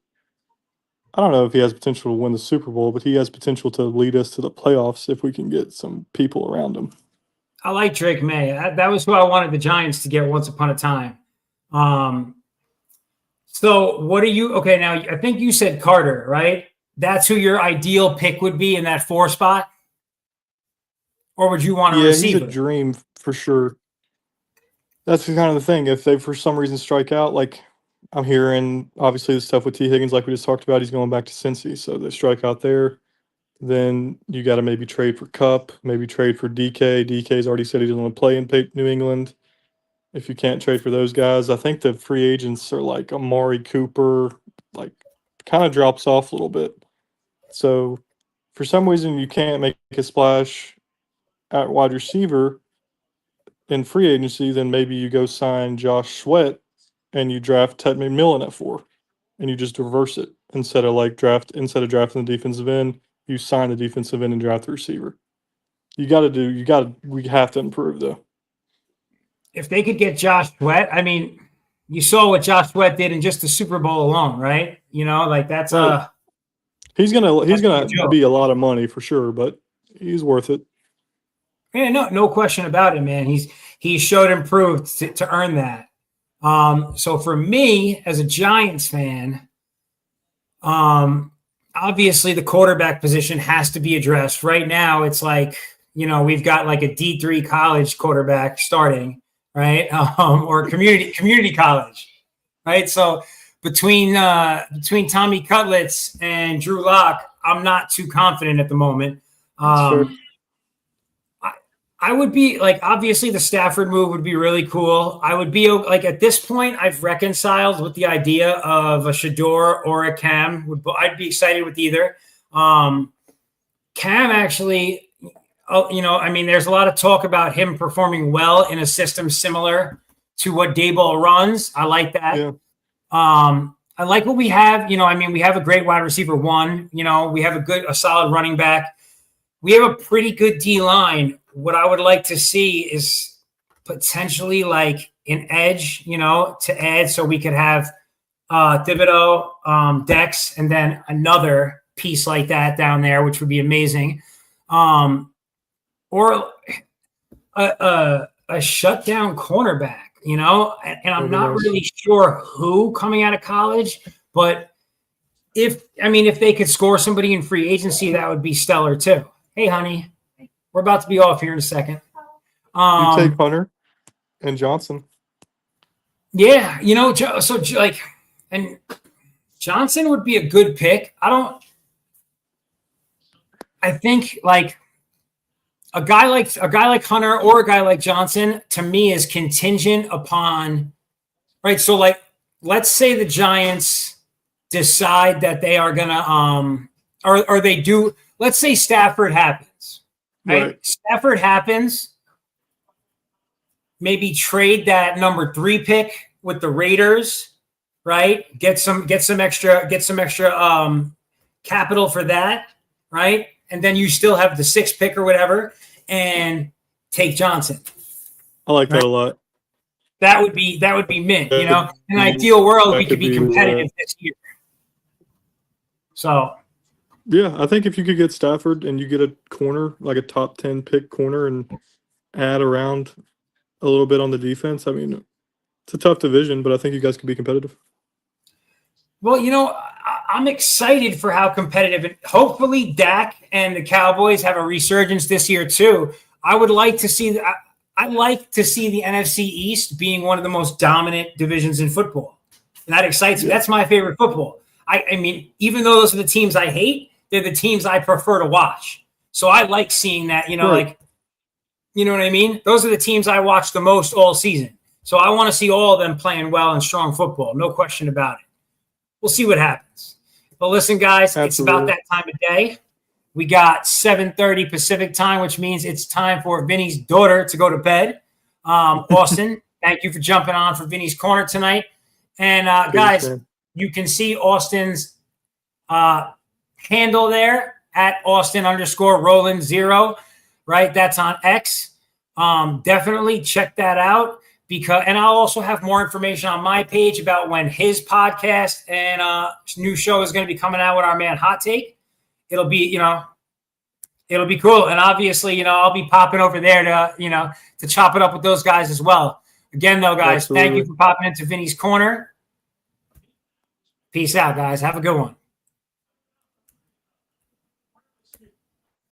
I don't know if he has potential to win the Super Bowl, but he has potential to lead us to the playoffs if we can get some people around him. I like Drake May. That was who I wanted the Giants to get once upon a time. So what are you? Okay, now I think you said Carter, right? That's who your ideal pick would be in that 4 spot? Or would you want a receiver? He's a dream for sure. That's kind of the thing. If they for some reason strike out, like I'm hearing obviously the stuff with T. Higgins, like we just talked about, he's going back to Cincy. So they strike out there. Then you got to maybe trade for Cup, maybe trade for DK. DK's already said he doesn't want to play in New England. If you can't trade for those guys, I think the free agents are like Amari Cooper, like kind of drops off a little bit. So for some reason you can't make a splash at wide receiver in free agency, then maybe you go sign Josh Sweat and you draft Ted McMillan at 4 and you just reverse it instead of drafting the defensive end, you sign the defensive end and draft the receiver. We have to improve though. If they could get Josh Sweat, I mean, you saw what Josh Sweat did in just the Super Bowl alone, right? You know, like that's right. He's gonna be a lot of money for sure, but he's worth it. Yeah, no question about it, man. He showed and proved to earn that. So for me as a Giants fan, obviously the quarterback position has to be addressed. Right now, it's like, you know, we've got like a D3 college quarterback starting, right? Or community college, right? So between Tommy Cutlets and Drew Lock, I'm not too confident at the moment. I would be like, obviously the Stafford move would be really cool. I would be like, at this point, I've reconciled with the idea of a Shador or a Cam. I'd be excited with either. Cam actually, you know, I mean, there's a lot of talk about him performing well in a system similar to what Daboll runs. I like that. Yeah. I like what we have. You know, I mean, we have a great wide receiver 1. You know, we have a solid running back. We have a pretty good D line. What I would like to see is potentially like an edge, you know, to add so we could have Thibodeau, Dex, and then another piece like that down there, which would be amazing. Or a shutdown cornerback, and I'm not nice. really sure who coming out of college, but if they could score somebody in free agency, that would be stellar too. Hey, honey, we're about to be off here in a second. You take Hunter and Johnson. Yeah, and Johnson would be a good pick. I think like a guy like Hunter or a guy like Johnson to me is contingent upon, right? So like, let's say the Giants decide that they are gonna or they do. Let's say Stafford happens, right? Stafford happens. Maybe trade that number 3 pick with the Raiders, right? Get some extra capital for that, right? And then you still have the 6th pick or whatever, and take Johnson. I like that a lot. That would be mint, In an ideal world, we could be competitive this year. So, yeah, I think if you could get Stafford and you get a corner, like a top 10 pick corner, and add around a little bit on the defense, I mean, it's a tough division, but I think you guys could be competitive. Well, I'm excited for how competitive it. Hopefully, Dak and the Cowboys have a resurgence this year too. I would like to see. I like to see the NFC East being one of the most dominant divisions in football, and that excites me. That's my favorite football. I mean, even though those are the teams I hate, they're the teams I prefer to watch. So I like seeing that. Like. You know what I mean? Those are the teams I watch the most all season. So I want to see all of them playing well and strong football. No question about it. We'll see what happens. But listen, guys, Absolutely. It's about that time of day. We got 7:30 Pacific time, which means it's time for Vinny's daughter to go to bed. Austin, thank you for jumping on for Vinny's Corner tonight. And guys, you can see Austin's handle there at Austin_Roland0. Right, that's on X. Definitely check that out and I'll also have more information on my page about when his podcast and new show is going to be coming out with our man Hot Take. It'll be cool, and obviously, I'll be popping over there to chop it up with those guys as well. Again, though, guys, Thank you for popping into Vinny's Corner. Peace out, guys. Have a good one.